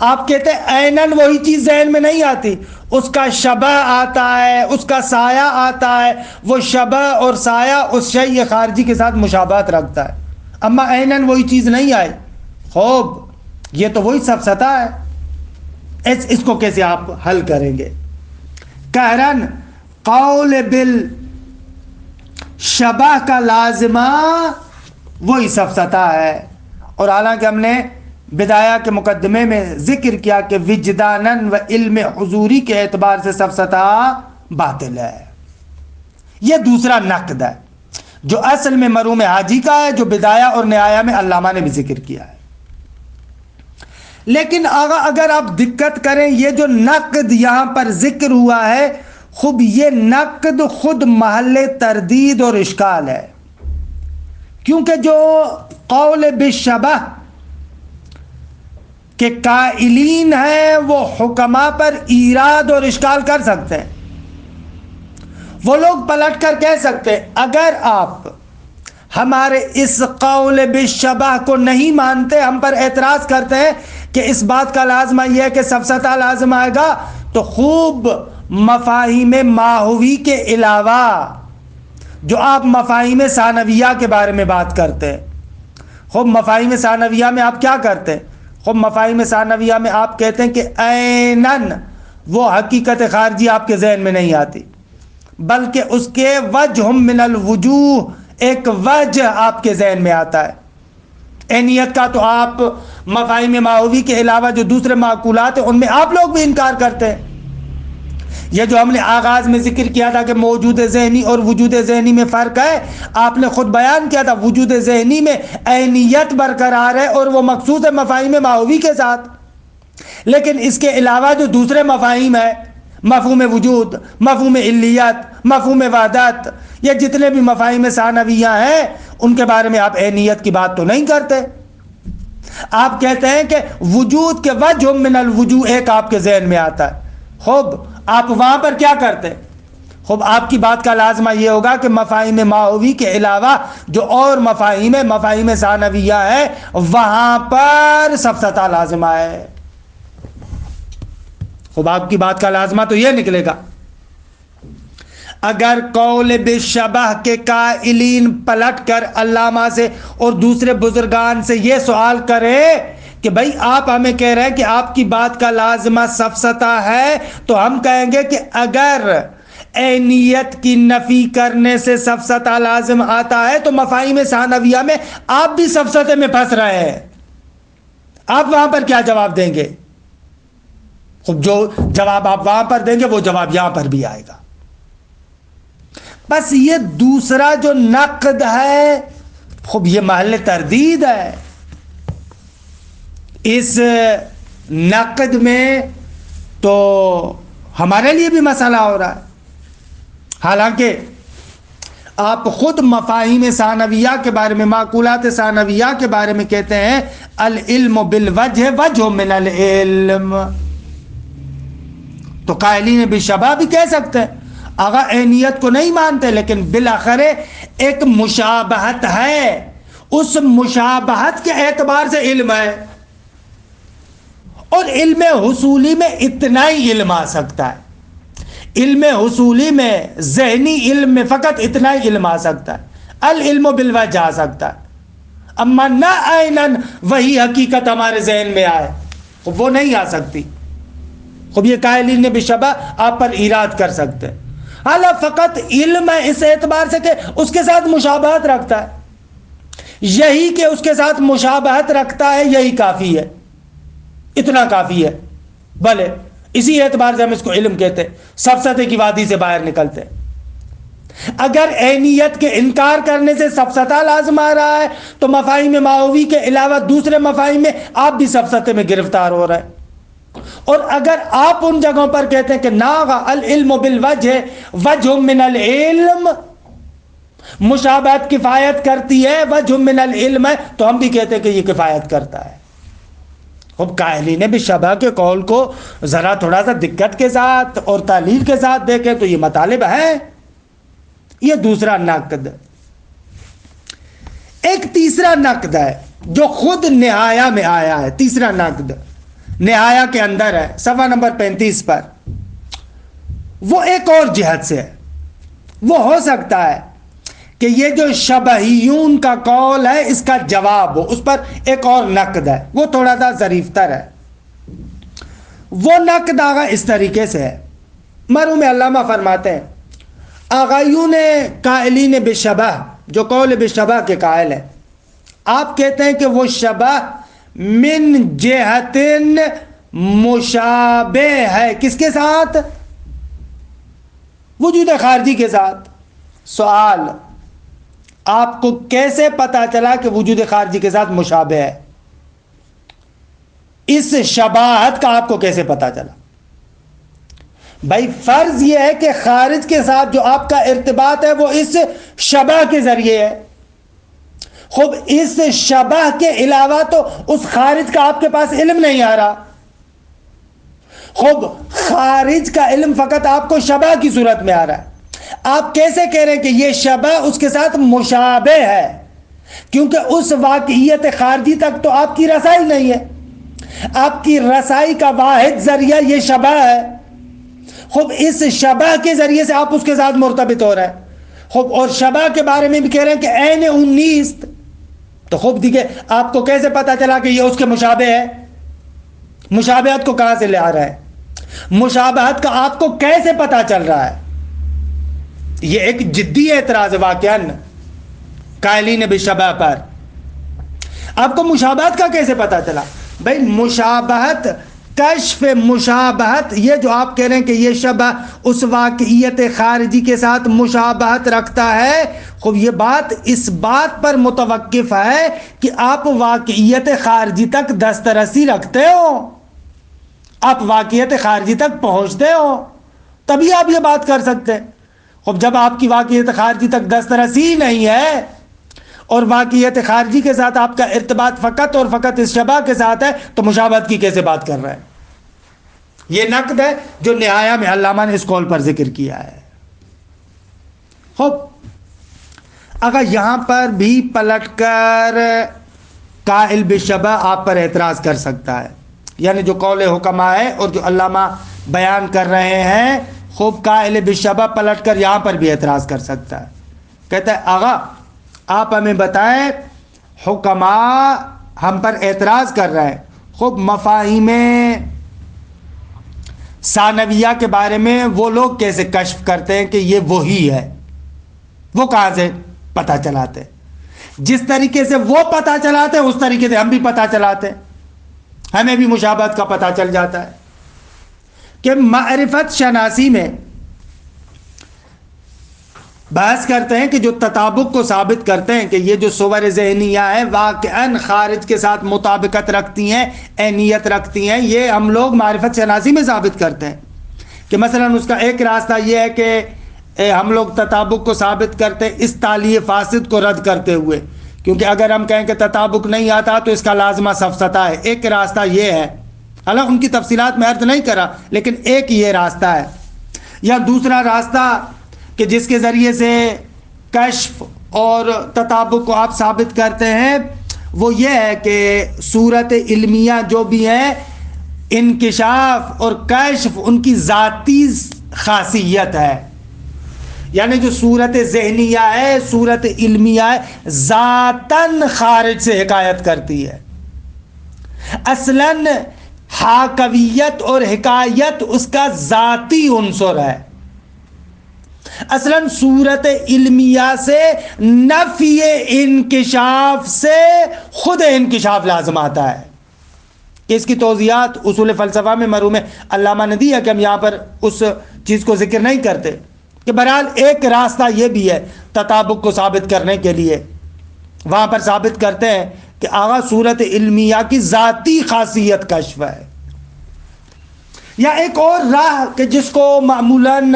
آپ کہتے ہیں عیناً وہی چیز ذہن میں نہیں آتی، اس کا شبہ آتا ہے، اس کا سایہ آتا ہے، وہ شبہ اور سایہ اس شیء خارجی کے ساتھ مشابہت رکھتا ہے، اما عیناً وہی چیز نہیں آئی. خوب یہ تو وہی سفسطہ ہے، اس کو کیسے آپ حل کریں گے؟ قہرن قول بالشبہ کا لازمہ وہی سفسطہ ہے. اور حالانکہ ہم نے بدایہ کے مقدمے میں ذکر کیا کہ وجداناً و علم حضوری کے اعتبار سے سفسطہ باطل ہے. یہ دوسرا نقد ہے جو اصل میں مرحوم حاجی کا ہے، جو بدایہ اور نہایہ میں علامہ نے بھی ذکر کیا ہے. لیکن اگر آپ دقت کریں، یہ جو نقد یہاں پر ذکر ہوا ہے، خود یہ نقد خود محل تردید اور اشکال ہے، کیونکہ جو قول بالشبہ کہ قائلین ہیں وہ حکماء پر ایراد اور اشکال کر سکتے ہیں. وہ لوگ پلٹ کر کہہ سکتے ہیں اگر آپ ہمارے اس قول بالشبہ کو نہیں مانتے، ہم پر اعتراض کرتے ہیں کہ اس بات کا لازمہ یہ ہے کہ سفسطہ لازم آئے گا، تو خوب مفاہیم ماہوی کے علاوہ جو آپ مفاہیم ثانویہ کے بارے میں بات کرتے ہیں، خوب مفاہیم ثانویہ میں آپ کیا کرتے ہیں؟ خوب مفاہیم ثانویہ میں آپ کہتے ہیں کہ عیناً وہ حقیقت خارجی آپ کے ذہن میں نہیں آتی، بلکہ اس کے وجہ من الوجوہ ایک وجہ آپ کے ذہن میں آتا ہے. عینیت کا تو آپ مفاہیم ماہوی کے علاوہ جو دوسرے معقولات ہیں ان میں آپ لوگ بھی انکار کرتے ہیں. یہ جو ہم نے آغاز میں ذکر کیا تھا کہ موجود ذہنی اور وجود ذہنی میں فرق ہے، آپ نے خود بیان کیا تھا وجود ذہنی میں عینیت برقرار ہے اور وہ مخصوص ہے مفاہیم ماہوی کے ساتھ، لیکن اس کے علاوہ جو دوسرے مفاہیم ہیں، مفہوم وجود، مفہوم علیت، مفہوم وحدت، یہ جتنے بھی مفاہیم ثانویہ ہیں ان کے بارے میں آپ عینیت کی بات تو نہیں کرتے. آپ کہتے ہیں کہ وجود کے وجہ من الوجوہ ایک آپ کے ذہن میں آتا ہے. خوب آپ وہاں پر کیا کرتے ہیں؟ خوب آپ کی بات کا لازمہ یہ ہوگا کہ مفاہیم ماہوی کے علاوہ جو اور مفاہیم ثانویہ ہے وہاں پر سفسطہ لازمہ ہے. خوب آپ کی بات کا لازمہ تو یہ نکلے گا اگر قول بالشبہ کے قائلین پلٹ کر علامہ سے اور دوسرے بزرگان سے یہ سوال کرے کہ بھائی آپ ہمیں کہہ رہے ہیں کہ آپ کی بات کا لازمہ سفسطہ ہے، تو ہم کہیں گے کہ اگر عینیت کی نفی کرنے سے سفسطہ لازم آتا ہے تو مفاہیم ثانویہ میں آپ بھی سفسطے میں پھنس رہے ہیں. آپ وہاں پر کیا جواب دیں گے؟ خب جو جواب آپ وہاں پر دیں گے وہ جواب یہاں پر بھی آئے گا. بس یہ دوسرا جو نقد ہے خب یہ محل تردید ہے. اس نقد میں تو ہمارے لیے بھی مسئلہ ہو رہا ہے، حالانکہ آپ خود مفاہیم ثانویہ کے بارے میں، معقولات ثانویہ کے بارے میں کہتے ہیں العلم بالوجہ وجہ من العلم. تو قائلین بالشبہ بھی کہہ سکتے ہیں اگر عینیت کو نہیں مانتے، لیکن بالآخر ایک مشابہت ہے، اس مشابہت کے اعتبار سے علم ہے، اور علم حصولی میں اتنا ہی علم آ سکتا ہے. علم حصولی میں، ذہنی علم میں فقط اتنا ہی علم آ سکتا ہے، العلم بالوجہ آ سکتا ہے، اما نہ عیناً وہی حقیقت ہمارے ذہن میں آئے وہ نہیں آ سکتی. خب یہ قائلین بالشبہ آپ پر ایراد کر سکتے ہیں، حالا فقط علم ہے اس اعتبار سے کہ اس کے ساتھ مشابہت رکھتا ہے، یہی کہ اس کے ساتھ مشابہت رکھتا ہے یہی کافی ہے، اتنا کافی ہے. بھلے اسی اعتبار سے ہم اس کو علم کہتے ہیں، سفسطے کی وادی سے باہر نکلتے ہیں. اگر عینیت کے انکار کرنے سے سفسطہ لازم آ رہا ہے تو مفاہیم ماہوی کے علاوہ دوسرے مفاہیم میں آپ بھی سفسطے میں گرفتار ہو رہے ہیں. اور اگر آپ ان جگہوں پر کہتے ہیں کہ ناغا العلم بالوجہ وجہ من العلم، مشابہت کفایت کرتی ہے، وجہ من العلم ہے، تو ہم بھی کہتے ہیں کہ یہ کفایت کرتا ہے. اب قائلین بالشبہ کے قول کو ذرا تھوڑا سا دقت کے ساتھ اور تعلیل کے ساتھ دیکھیں تو یہ مطالب ہے. یہ دوسرا نقد. ایک تیسرا نقد ہے جو خود نہایہ میں آیا ہے. تیسرا نقد نہایہ کے اندر ہے، صفحہ نمبر 35 پر. وہ ایک اور جہت سے ہے. وہ ہو سکتا ہے کہ یہ جو شبہیون کا قول ہے اس کا جواب ہو، اس پر ایک اور نقد ہے، وہ تھوڑا سا ظریف تر ہے. وہ نقد آگا اس طریقے سے ہے. مرحوم علامہ فرماتے ہیں آغایون قائلین بشبہ، جو قول بشبہ کے قائل ہیں، آپ کہتے ہیں کہ وہ شبہ من جہت مشابہ ہے. کس کے ساتھ؟ وجود خارجی کے ساتھ. سوال، آپ کو کیسے پتا چلا کہ وجود خارجی کے ساتھ مشابہ ہے؟ اس شباہت کا آپ کو کیسے پتا چلا؟ بھائی فرض یہ ہے کہ خارج کے ساتھ جو آپ کا ارتباط ہے وہ اس شبہ کے ذریعے ہے. خوب اس شبہ کے علاوہ تو اس خارج کا آپ کے پاس علم نہیں آ رہا. خوب خارج کا علم فقط آپ کو شبہ کی صورت میں آ رہا ہے. آپ کیسے کہہ رہے ہیں کہ یہ شبہ اس کے ساتھ مشابہ ہے؟ کیونکہ اس واقعیت خارجی تک تو آپ کی رسائی نہیں ہے. آپ کی رسائی کا واحد ذریعہ یہ شبہ ہے. خوب اس شبہ کے ذریعے سے آپ اس کے ساتھ مرتبط ہو رہے ہیں. خوب اور شبہ کے بارے میں بھی کہہ رہے ہیں کہ عین انیست. تو خوب دیکھیں آپ کو کیسے پتا چلا کہ یہ اس کے مشابہ ہے؟ مشابہت کو کہاں سے لے آ رہا ہے؟ مشابہت کا آپ کو کیسے پتا چل رہا ہے؟ یہ ایک جدی اعتراض ہے واقعاً قائلین بشبہ پر. آپ کو مشابہت کا کیسے پتا چلا؟ بھائی مشابہت، کشف مشابہت، یہ جو آپ کہہ رہے ہیں کہ یہ شبہ اس واقعیت خارجی کے ساتھ مشابہت رکھتا ہے، خوب یہ بات اس بات پر متوقف ہے کہ آپ واقعیت خارجی تک دسترسی رکھتے ہو، آپ واقعیت خارجی تک پہنچتے ہو، تبھی آپ یہ بات کر سکتے ہیں. خوب جب آپ کی واقعیت خارجی تک دسترسی نہیں ہے اور واقعیت خارجی کے ساتھ آپ کا ارتباط فقط اور فقط اس شبہ کے ساتھ ہے، تو مشابہت کی کیسے بات کر رہے ہیں؟ یہ نقد ہے جو نہایہ میں علامہ نے اس قول پر ذکر کیا ہے. خوب اگر یہاں پر بھی پلٹ کر قائل بشبہ آپ پر اعتراض کر سکتا ہے، یعنی جو قول حکماء ہے اور جو علامہ بیان کر رہے ہیں، خوب قائل بشبہ پلٹ کر یہاں پر بھی اعتراض کر سکتا ہے. کہتا ہے آغا آپ ہمیں بتائیں، حکماء ہم پر اعتراض کر رہے ہیں، خوب مفاہیم ثانویہ کے بارے میں وہ لوگ کیسے کشف کرتے ہیں کہ یہ وہی ہے؟ وہ کہاں سے پتہ چلاتے ہیں؟ جس طریقے سے وہ پتہ چلاتے ہیں اس طریقے سے ہم بھی پتہ چلاتے ہیں. ہمیں بھی مشابہت کا پتہ چل جاتا ہے کہ معرفت شناسی میں بحث کرتے ہیں کہ جو تطابق کو ثابت کرتے ہیں کہ یہ جو صور ذہنیہ ہیں واقعاً خارج کے ساتھ مطابقت رکھتی ہیں، عینیت رکھتی ہیں، یہ ہم لوگ معرفت شناسی میں ثابت کرتے ہیں. کہ مثلا اس کا ایک راستہ یہ ہے کہ ہم لوگ تطابق کو ثابت کرتے ہیں اس تالیہ فاسد کو رد کرتے ہوئے، کیونکہ اگر ہم کہیں کہ تطابق نہیں آتا تو اس کا لازمہ سفسطہ ہے. ایک راستہ یہ ہے، حالانکہ ان کی تفصیلات میں عرض نہیں کرا، لیکن ایک یہ راستہ ہے. یا دوسرا راستہ کہ جس کے ذریعے سے کشف اور تطابق کو آپ ثابت کرتے ہیں وہ یہ ہے کہ صورت علمیہ جو بھی ہے، انکشاف اور کشف ان کی ذاتی خاصیت ہے. یعنی جو صورت ذہنیہ ہے، صورت علمیہ ہے، ذاتاً خارج سے حکایت کرتی ہے. اصلاً حاکویت اور حکایت اس کا ذاتی عنصر ہے. اصلاً صورت علمیہ سے نفی انکشاف سے خود انکشاف لازم آتا ہے. کہ اس کی توضیحات اصول فلسفہ میں مرحوم علامہ نے دی ہے کہ ہم یہاں پر اس چیز کو ذکر نہیں کرتے. کہ بہرحال ایک راستہ یہ بھی ہے تطابق کو ثابت کرنے کے لیے، وہاں پر ثابت کرتے ہیں کہ آغا صورت علمیہ کی ذاتی خاصیت کشف ہے. یا ایک اور راہ کہ جس کو معمولاً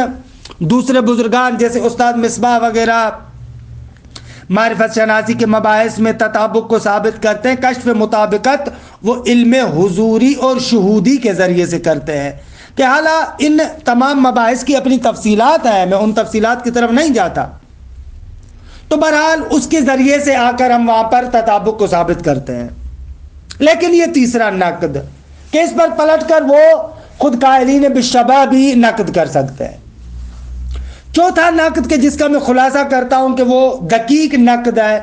دوسرے بزرگان جیسے استاد مصباح وغیرہ معرفت شناسی کے مباحث میں تطابق کو ثابت کرتے ہیں، کشف مطابقت وہ علم حضوری اور شہودی کے ذریعے سے کرتے ہیں. کہ حالانکہ ان تمام مباحث کی اپنی تفصیلات ہیں، میں ان تفصیلات کی طرف نہیں جاتا، تو بہرحال اس کے ذریعے سے آ کر ہم وہاں پر تطابق کو ثابت کرتے ہیں. لیکن یہ تیسرا نقد کہ اس پر پلٹ کر وہ خود قائلین بالشبہ بھی نقد کر سکتے ہیں. چوتھا نقد کہ جس کا میں خلاصہ کرتا ہوں کہ وہ دقیق نقد ہے،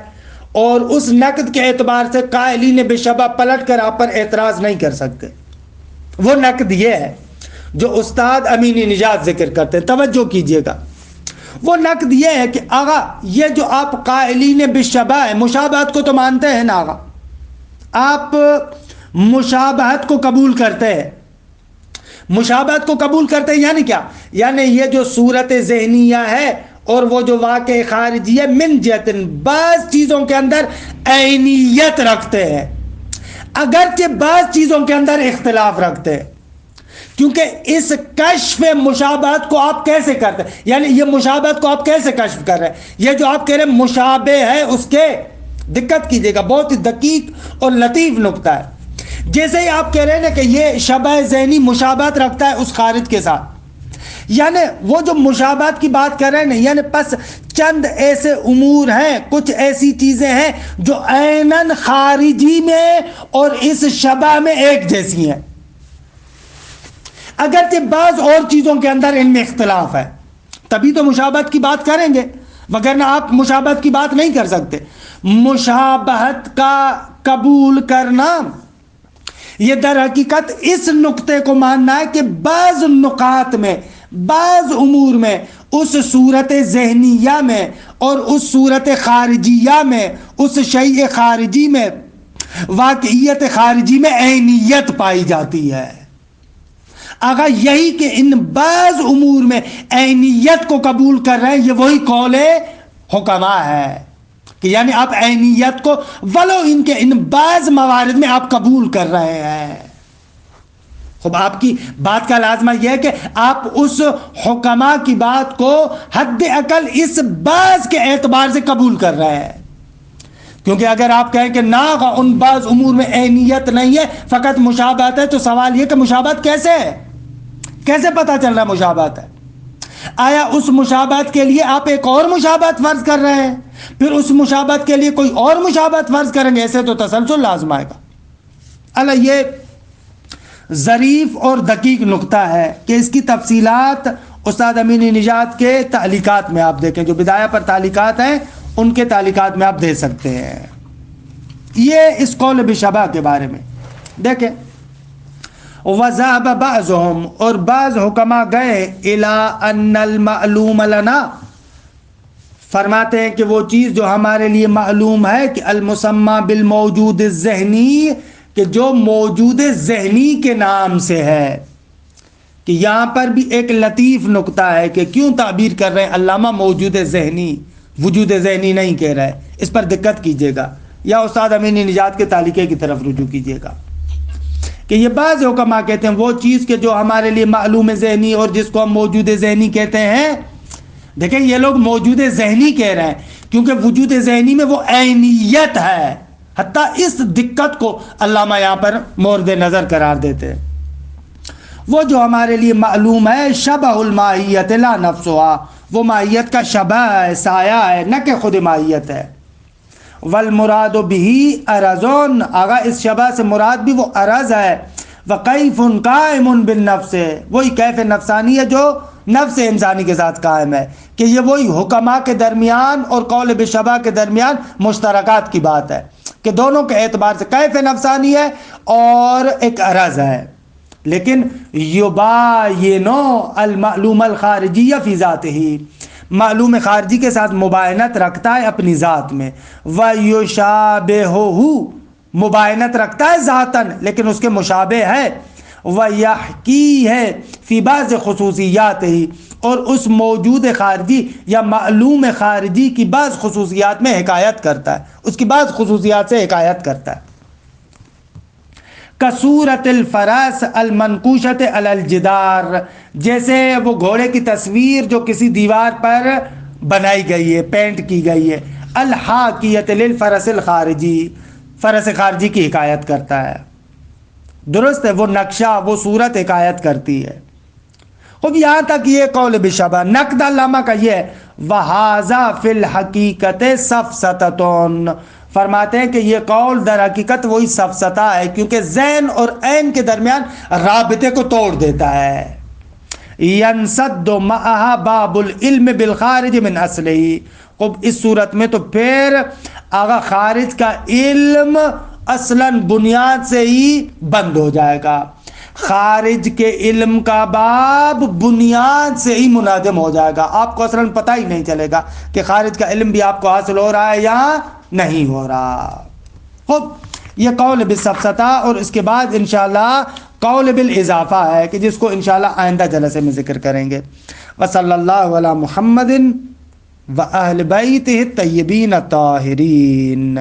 اور اس نقد کے اعتبار سے قائلین بشبہ پلٹ کر آپ پر اعتراض نہیں کر سکتے، وہ نقد یہ ہے جو استاد امین نژاد ذکر کرتے ہیں، توجہ کیجئے گا۔ وہ نقد یہ ہے کہ آغا یہ جو آپ قائلین بشبہ ہے، مشابہت کو تو مانتے ہیں نا آغا، آپ مشابہت کو قبول کرتے ہیں، مشابہت کو قبول کرتے ہیں یعنی کیا؟ یعنی یہ جو صورت ذہنیہ ہے اور وہ جو واقع خارجی ہے، من جہتن بعض چیزوں کے اندر عینیت رکھتے ہیں، اگرچہ بعض چیزوں کے اندر اختلاف رکھتے ہیں، کیونکہ اس کشف مشابہت کو آپ کیسے کرتے ہیں، یعنی یہ مشابہت کو آپ کیسے کشف کر رہے ہیں؟ یہ جو آپ کہہ رہے ہیں مشابہ ہے، اس کے دقت کیجئے گا، بہت ہی دقیق اور لطیف نکتہ ہے۔ جیسے ہی آپ کہہ رہے ہیں نا کہ یہ شبہ ذہنی مشابہت رکھتا ہے اس خارج کے ساتھ، یعنی وہ جو مشابہت کی بات کر رہے ہیں نا، یعنی پس چند ایسے امور ہیں، کچھ ایسی چیزیں ہیں جو عیناً خارجی میں اور اس شبہ میں ایک جیسی ہیں، اگرچہ بعض اور چیزوں کے اندر ان میں اختلاف ہے، تبھی تو مشابہت کی بات کریں گے، وگرنہ آپ مشابہت کی بات نہیں کر سکتے۔ مشابہت کا قبول کرنا یہ در حقیقت اس نقطے کو ماننا ہے کہ بعض نقاط میں، بعض امور میں، اس صورت ذہنیہ میں اور اس صورت خارجیہ میں، اس شیء خارجی میں، واقعیت خارجی میں عینیت پائی جاتی ہے۔ آگا یہی کہ ان بعض امور میں عینیت کو قبول کر رہے ہیں، یہ وہی قول حکما ہے کہ یعنی آپ عینیت کو ولو ان کے ان بعض موارد میں آپ قبول کر رہے ہیں۔ خب آپ کی بات کا لازمہ یہ ہے کہ آپ اس حکما کی بات کو حد اقل اس بعض کے اعتبار سے قبول کر رہے ہیں، کیونکہ اگر آپ کہیں کہ نہ ان بعض امور میں عینیت نہیں ہے، فقط مشابہت ہے، تو سوال یہ کہ مشابہت کیسے ہے، کیسے پتہ چل رہا ہے مشابہت ہے؟ آیا اس مشابہت کے لیے آپ ایک اور مشابہت فرض کر رہے ہیں، پھر اس مشابہت کے لیے کوئی اور مشابہت فرض کریں گے؟ ایسے تو تسلسل لازم آئے گا۔ اللہ یہ ظریف اور دقیق نکتہ ہے کہ اس کی تفصیلات استاد امین نژاد کے تعلیقات میں آپ دیکھیں، جو بدایہ پر تعلیقات ہیں ان کے تعلیقات میں آپ دے سکتے ہیں۔ یہ اس قول بشبہ کے بارے میں دیکھیں۔ وَذَهَبَ بَعْضُهُمْ، اور بعض حکما گئے إِلَىٰ أَنَّ الْمَعْلُومَ لَنَا، فرماتے ہیں کہ وہ چیز جو ہمارے لیے معلوم ہے کہ المسمى بالموجود الذہنی، کہ جو موجود ذہنی کے نام سے ہے، کہ یہاں پر بھی ایک لطیف نکتہ ہے کہ کیوں تعبیر کر رہے ہیں علامہ موجود ذہنی، وجود ذہنی نہیں کہہ رہے، اس پر دقت کیجئے گا، یا استاد امین نژاد کے تعلیقے کی طرف رجوع کیجئے گا کہ یہ بعض حکما کہتے ہیں وہ چیز کہ جو ہمارے لیے معلوم ذہنی اور جس کو ہم موجود ذہنی کہتے ہیں۔ دیکھیں یہ لوگ موجود ذہنی کہہ رہے ہیں کیونکہ وجود ذہنی میں وہ عینیت ہے، حتیٰ اس دقت کو علامہ یہاں پر مورد نظر قرار دیتے ہیں۔ وہ جو ہمارے لیے معلوم ہے شبہ الماہیت لا نفسها، وہ ماہیت کا شبہ ہے، سایہ ہے، نہ کہ خود ماہیت ہے۔ والمراد به ارزون، آگا اس شبہ سے مراد بھی وہ ارز ہے، وقیف قائم بالنفس، وہی کیف نفسانی ہے جو نفس انسانی کے ساتھ قائم ہے، کہ یہ وہی حکما کے درمیان اور قول بشبہ کے درمیان مشترکات کی بات ہے کہ دونوں کے اعتبار سے کیف نفسانی ہے اور ایک ارز ہے، لیکن یباینو المعلوم الخارجی فی ذاتہ، معلوم خارجی کے ساتھ مباینت رکھتا ہے اپنی ذات میں، وَيُشَابِهُ، مباینت رکھتا ہے ذاتاً لیکن اس کے مشابہ ہے، وَيَحْكِيهِ فی بعض خصوصیات ہی، اور اس موجود خارجی یا معلوم خارجی کی بعض خصوصیات میں حکایت کرتا ہے، اس کی بعض خصوصیات سے حکایت کرتا ہے۔ کصورت الفرس المنقوشت علی الجدار، جیسے وہ گھوڑے کی تصویر جو کسی دیوار پر بنائی گئی ہے، پینٹ کی گئی ہے، الحاکیت للفرس الخارجی، فرس خارجی کی حکایت کرتا ہے، درست ہے، وہ نقشہ وہ صورت حکایت کرتی ہے۔ خب یہاں تک یہ قول بشبہ، نقد علامہ کا یہ ہے، وَهَذَا فِي الْحَقِيقَةِ سَفْسَتَةٌ، فرماتے ہیں کہ یہ قول در حقیقت وہی سفسطہ ہے کیونکہ ذہن اور عین کے درمیان رابطے کو توڑ دیتا ہے۔ ینسد معها باب العلم بالخارج من اصلہ. خب اس صورت میں تو پھر آگا خارج کا علم اصلاً بنیاد سے ہی بند ہو جائے گا. خارج کے علم کا باب بنیاد سے ہی منہدم ہو جائے گا. آپ کو اصلاً پتہ ہی نہیں چلے گا کہ خارج کا علم بھی آپ کو حاصل ہو رہا ہے یا نہیں ہو رہا. خب یہ قول بالسفسطہ، اور اس کے بعد انشاءاللہ قول بالاضافہ ہے کہ جس کو انشاءاللہ آئندہ جلسے میں ذکر کریں گے. وصلی اللہ علی محمد و اہل بیتہ الطیبین الطاہرین.